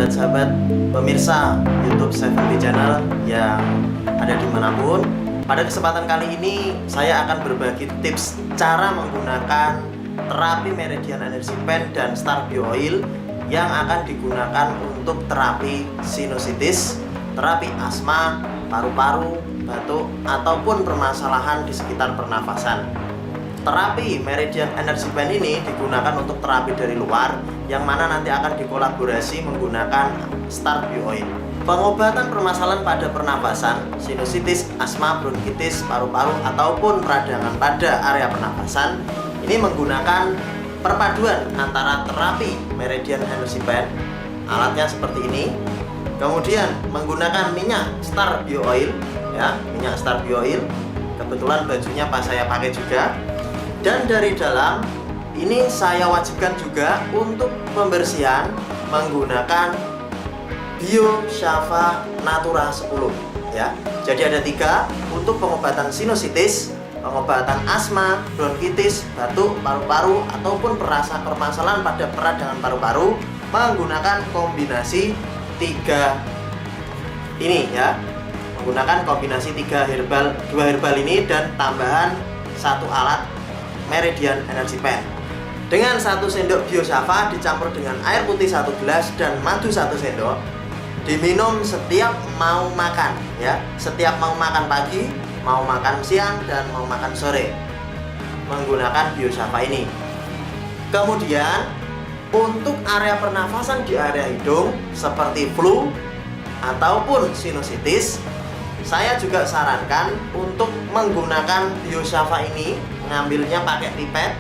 sahabat-sahabat pemirsa YouTube 7B Channel yang ada dimanapun. Pada kesempatan kali ini saya akan berbagi tips cara menggunakan terapi Meridian Energy Pen dan Star Bio Oil yang akan digunakan untuk terapi sinusitis, terapi asma, paru-paru, batuk, ataupun permasalahan di sekitar pernafasan. Terapi Meridian Energy Pen ini digunakan untuk terapi dari luar, yang mana nanti akan dikolaborasi menggunakan Star Bio Oil. Pengobatan permasalahan pada pernafasan, sinusitis, asma, bronkitis, paru-paru, ataupun peradangan pada area pernafasan ini menggunakan perpaduan antara terapi Meridian Energy Pen, alatnya seperti ini, kemudian menggunakan minyak Star Bio Oil, ya, minyak Star Bio Oil. Kebetulan bajunya pas saya pakai juga. Dan dari dalam ini saya wajibkan juga untuk pembersihan menggunakan Bio Shava Natura 10, ya. Jadi ada 3 untuk pengobatan sinusitis, pengobatan asma, bronkitis, batuk, paru-paru, ataupun permasalahan pada peradangan paru-paru menggunakan kombinasi 3 ini, ya. Menggunakan kombinasi 2 herbal ini dan tambahan 1 alat Meridian Energy Pen. Dengan 1 sendok Bio Shava dicampur dengan air putih 1 gelas dan madu 1 sendok. Diminum setiap mau makan, ya. Setiap mau makan pagi, mau makan siang, dan mau makan sore menggunakan Bio Shava ini. Kemudian untuk area pernafasan di area hidung seperti flu ataupun sinusitis, saya juga sarankan untuk menggunakan Bio Shava ini, ngambilnya pakai pipet,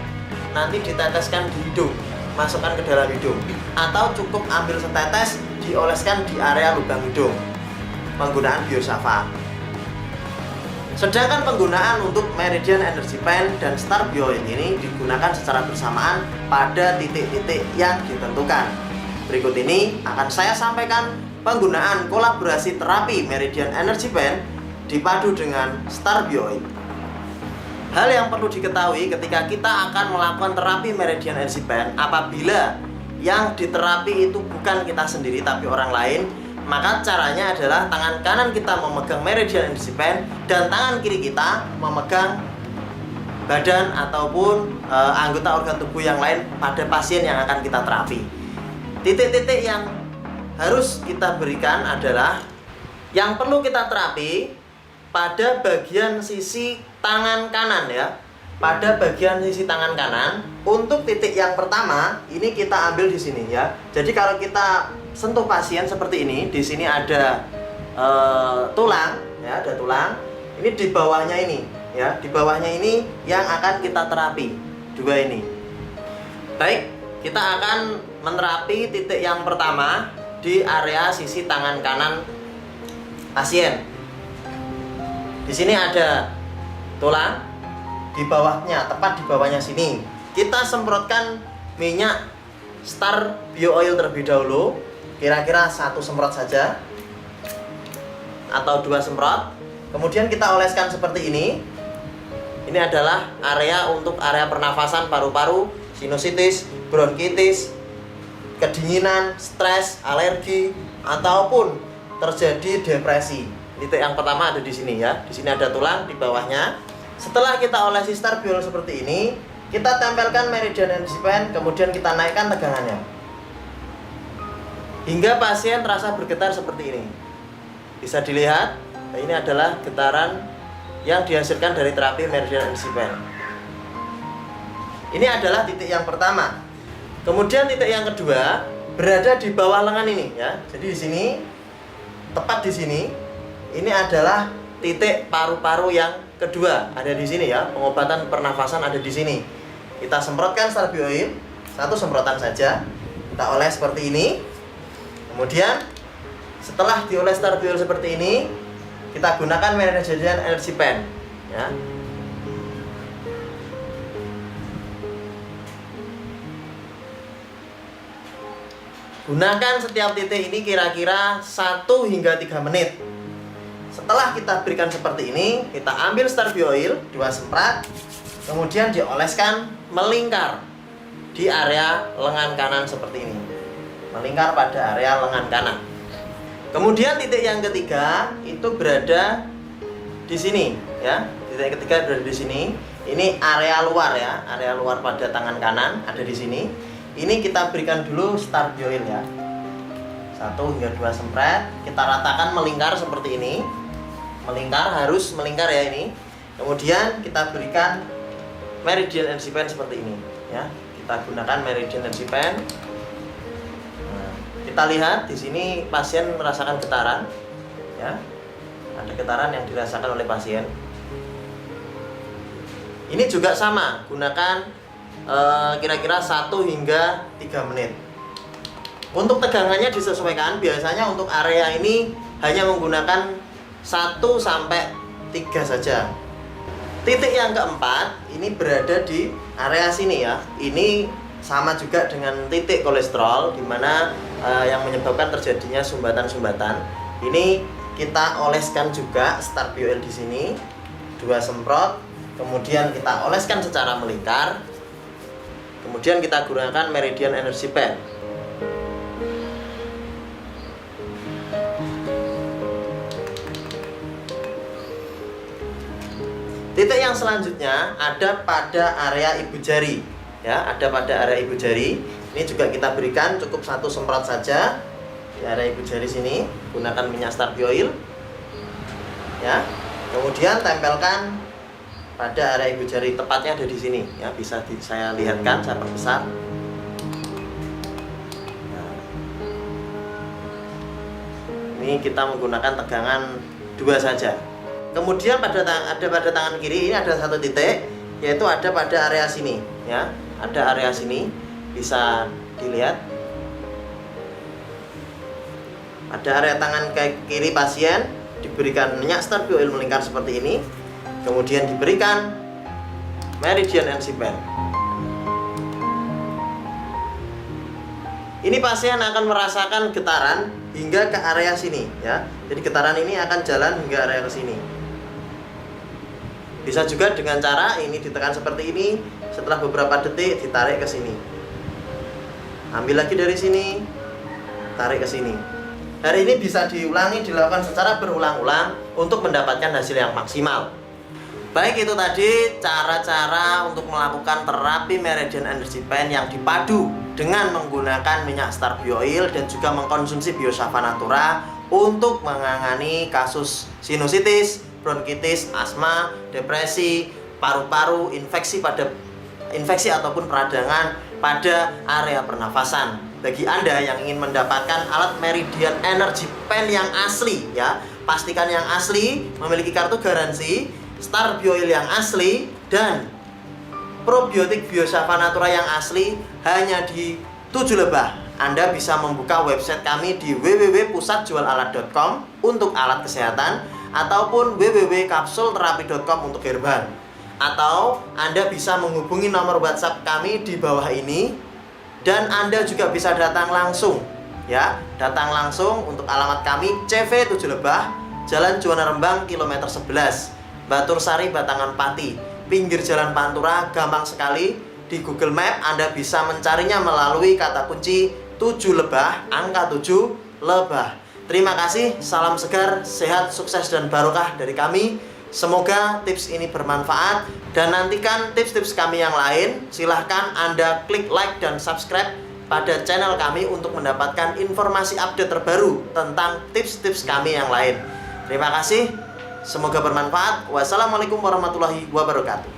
nanti diteteskan di hidung, masukkan ke dalam hidung, atau cukup ambil setetes dioleskan di area lubang hidung penggunaan Bio Shava. Sedangkan penggunaan untuk Meridian Energy Pen dan Star Bio Oil ini digunakan secara bersamaan pada titik-titik yang ditentukan. Berikut ini akan saya sampaikan penggunaan kolaborasi terapi Meridian Energy Pen dipadu dengan Star Bio Oil. Hal yang perlu diketahui ketika kita akan melakukan terapi Meridian Energy Pen, apabila yang diterapi itu bukan kita sendiri tapi orang lain, maka caranya adalah tangan kanan kita memegang Meridian Energy Pen dan tangan kiri kita memegang badan ataupun anggota organ tubuh yang lain pada pasien yang akan kita terapi. Titik-titik yang harus kita berikan adalah yang perlu kita terapi pada bagian sisi tangan kanan, ya. Pada bagian sisi tangan kanan. Untuk titik yang pertama ini kita ambil di sini, ya. Jadi kalau kita sentuh pasien seperti ini, di sini ada tulang, ya, ada tulang. Ini di bawahnya ini, ya. Di bawahnya ini yang akan kita terapi. 2 ini. Baik, kita akan menerapi titik yang pertama di area sisi tangan kanan pasien. Di sini ada tulang, di bawahnya, tepat di bawahnya sini, kita semprotkan minyak Star Bio Oil terlebih dahulu, kira-kira 1 semprot saja atau 2 semprot. Kemudian kita oleskan seperti ini. Ini adalah area untuk area pernafasan, paru-paru, sinusitis, bronkitis, kedinginan, stres, alergi, ataupun terjadi depresi. Titik yang pertama ada di sini, ya. Di sini ada tulang di bawahnya. Setelah kita olesi Star Bio Oil seperti ini, kita tempelkan Meridian Energy Pen, kemudian kita naikkan tegangannya hingga pasien terasa bergetar seperti ini. Bisa dilihat, ini adalah getaran yang dihasilkan dari terapi Meridian Energy Pen. Ini adalah titik yang pertama. Kemudian titik yang kedua berada di bawah lengan ini, ya. Jadi di sini, tepat di sini, ini adalah titik paru-paru yang kedua, ada di sini, ya. Pengobatan pernafasan ada di sini. Kita semprotkan Star Bio Oil, 1 semprotan saja. Kita oles seperti ini. Kemudian setelah dioles Star Bio Oil seperti ini, kita gunakan Meridian Energy Pen, ya. Gunakan setiap titik ini kira-kira 1 hingga 3 menit. Setelah kita berikan seperti ini, kita ambil Star Bio Oil 2 semprot, kemudian dioleskan melingkar di area lengan kanan seperti ini. melingkar pada area lengan kanan. Kemudian titik yang ketiga itu berada di sini ya. Titik ketiga berada di sini. Ini area luar ya, area luar pada tangan kanan ada di sini. Ini kita berikan dulu Start-Bio-Oil ya. 1 hingga 2 sempret, kita ratakan melingkar seperti ini. Melingkar, harus melingkar ya ini. Kemudian kita berikan Meridian Energy Pen seperti ini ya. Kita gunakan Meridian Energy Pen. Nah, kita lihat di sini pasien merasakan getaran ya. Ada getaran yang dirasakan oleh pasien. Ini juga sama, gunakan kira-kira 1 hingga 3 menit. Untuk tegangannya disesuaikan, biasanya untuk area ini hanya menggunakan 1 sampai 3 saja. Titik yang keempat ini berada di area sini ya. Ini sama juga dengan titik kolesterol, di mana yang menyebabkan terjadinya sumbatan-sumbatan. Ini kita oleskan juga Start-Bio-Oil di sini, 2 semprot. Kemudian kita oleskan secara melingkar. Kemudian kita gunakan Meridian Energy Pen. Titik yang selanjutnya ada pada area ibu jari ya, ada pada area ibu jari. Ini juga kita berikan cukup 1 semprot saja di area ibu jari sini, gunakan minyak Start-Bio-Oil ya. Kemudian tempelkan pada area ibu jari, tepatnya ada di sini ya, bisa saya lihatkan, saya perbesar. Nah, ini kita menggunakan tegangan 2 saja. Kemudian pada tangan kiri ini ada 1 titik, yaitu ada pada area sini ya, ada area sini, bisa dilihat. Pada area tangan kiri pasien diberikan minyak Start-Bio-Oil melingkar seperti ini. Kemudian diberikan Meridian Energy Pen. Ini pasien akan merasakan getaran hingga ke area sini ya. Jadi getaran ini akan jalan hingga area ke sini. Bisa juga dengan cara ini ditekan seperti ini, setelah beberapa detik ditarik ke sini. Ambil lagi dari sini, tarik ke sini. Hari ini bisa diulangi, dilakukan secara berulang-ulang untuk mendapatkan hasil yang maksimal. Baik, itu tadi cara-cara untuk melakukan terapi Meridian Energy Pen yang dipadu dengan menggunakan minyak Start-Bio-Oil dan juga mengkonsumsi Biosafa Natura untuk menangani kasus sinusitis, bronkitis, asma, depresi, paru-paru, infeksi ataupun peradangan pada area pernafasan. Bagi Anda yang ingin mendapatkan alat Meridian Energy Pen yang asli ya, pastikan yang asli, memiliki kartu garansi, Start-Bio-Oil yang asli, dan probiotik Biosafa Natura yang asli hanya di 7 Lebah. Anda bisa membuka website kami di www.pusatjualalat.com untuk alat kesehatan, ataupun www.kapsulterapi.com untuk herbal. Atau Anda bisa menghubungi nomor WhatsApp kami di bawah ini, dan Anda juga bisa datang langsung ya, datang langsung untuk alamat kami CV 7 Lebah, Jalan Juwana Rembang kilometer 11, Batur Sari, Batangan Pati, pinggir Jalan Pantura. Gampang sekali, di Google Map Anda bisa mencarinya melalui kata kunci 7 Lebah, angka 7 Lebah. Terima kasih, salam segar, sehat, sukses, dan barokah dari kami. Semoga tips ini bermanfaat, dan nantikan tips-tips kami yang lain. Silahkan Anda klik like dan subscribe pada channel kami untuk mendapatkan informasi update terbaru tentang tips-tips kami yang lain. Terima kasih, semoga bermanfaat. Wassalamualaikum warahmatullahi wabarakatuh.